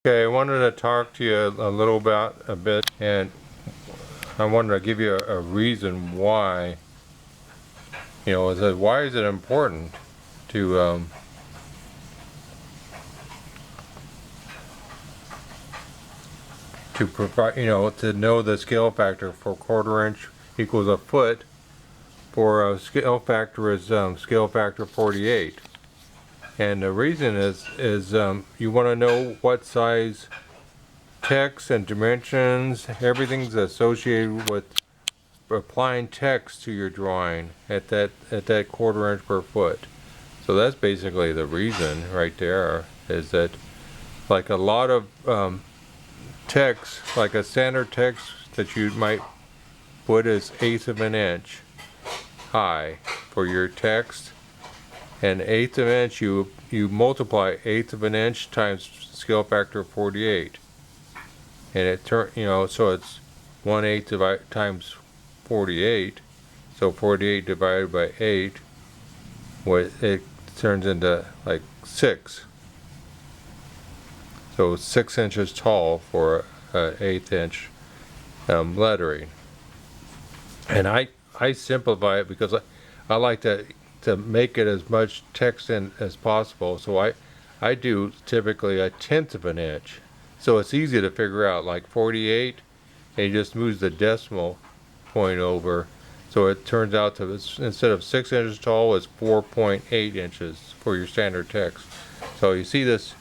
Okay, I wanted to talk to you a little about a bit, and I wanted to give you a reason why. Why is it important to provide, to know the scale factor for quarter inch equals a foot. For a scale factor is scale factor 48, and the reason is you want to know what size text and dimensions, everything's associated with applying text to your drawing at that quarter inch per foot. So that's basically the reason right there, is that like a lot of text, like a standard text that you might put as eighth of an inch high for your text, and eighth of an inch you multiply eighth of an inch times scale factor 48, and so it's 1/8 times 48. So 48 divided by 8, it turns into like 6. So 6 inches tall for an eighth inch lettering. And I simplify it because I like to make it as much text in as possible. So I do typically a tenth of an inch. So it's easy to figure out, like 48, and you just moves the decimal point over. So it turns out to, instead of 6 inches tall, it's 4.8 inches for your standard text. So you see this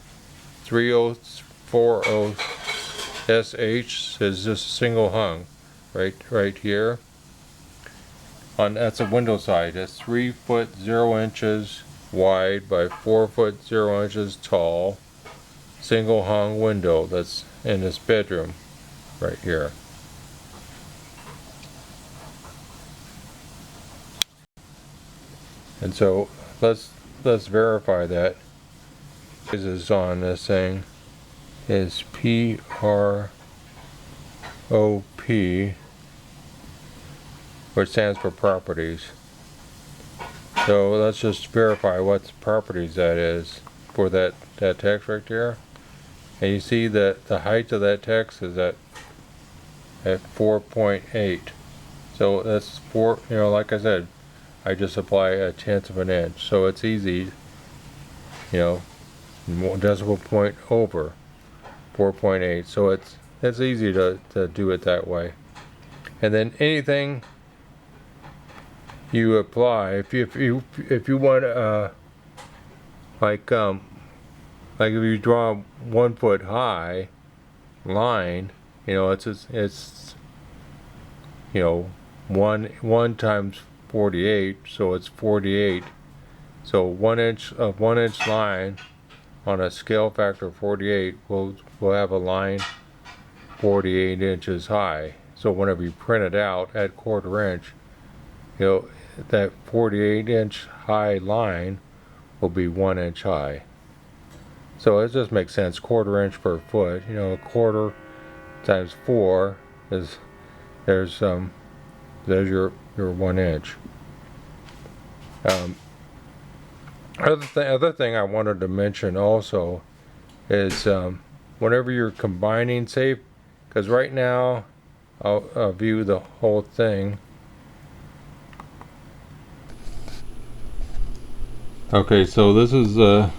3040 SH is just single hung right here. That's a window side. It's 3 foot 0 inches wide by 4 foot 0 inches tall, single hung window that's in this bedroom right here. And so let's verify that. Is on this thing is PROP, which stands for properties. So let's just verify what properties that is for that text right there. And you see that the height of that text is at 4.8. So that's 4, like I said, I just apply a tenth of an inch. So it's easy, decimal point over 4.8. So it's easy to do it that way. And then anything you apply, if you want like if you draw a 1 foot high line, it's one times 48, so it's 48. So 1 inch line on a scale factor 48 will have a line 48 inches high. So whenever you print it out at quarter inch, that 48 inch high line will be 1 inch high. So it just makes sense. Quarter inch per foot. A quarter times 4 is there's your 1 inch. Other thing I wanted to mention also is whenever you're combining, say, because right now I'll view the whole thing. Okay, so this is the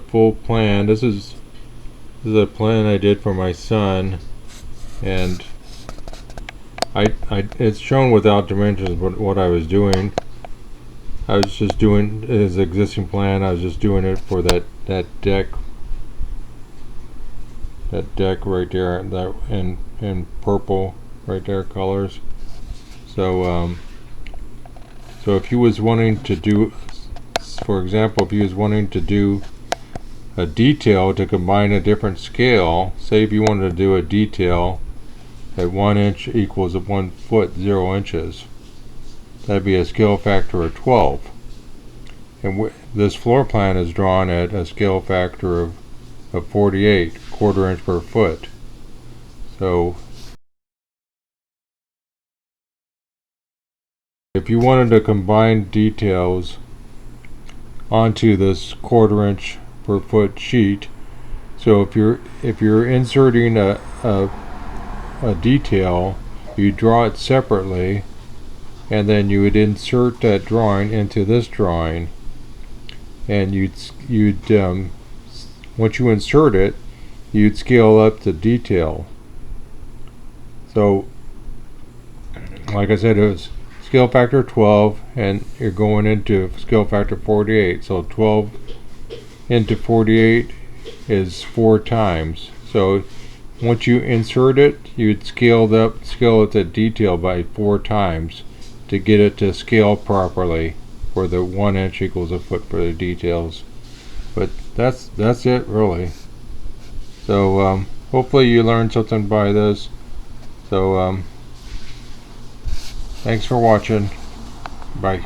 full plan. This is a plan I did for my son, and it's shown without dimensions what I was doing. I was just doing his existing plan. I was just doing it for that deck right there, that in purple right there colors. So so if he was wanting to do, for example, if he was wanting to do a detail to combine a different scale, say if you wanted to do a detail at 1 inch equals 1 foot 0 inches, that'd be a scale factor of 12. And this floor plan is drawn at a scale factor of 48, quarter inch per foot. So if you wanted to combine details onto this quarter inch per foot sheet, So if you're inserting a detail, you draw it separately, and then you would insert that drawing into this drawing, and once you insert it, you'd scale up the detail. So like I said, it was scale factor 12, and you're going into scale factor 48. So 12 into 48 is 4 times. So once you insert it, you'd scale it to detail by 4 times to get it to scale properly, where the 1 inch equals a foot for the details. But that's it really. So hopefully you learned something by this. So thanks for watching. Bye.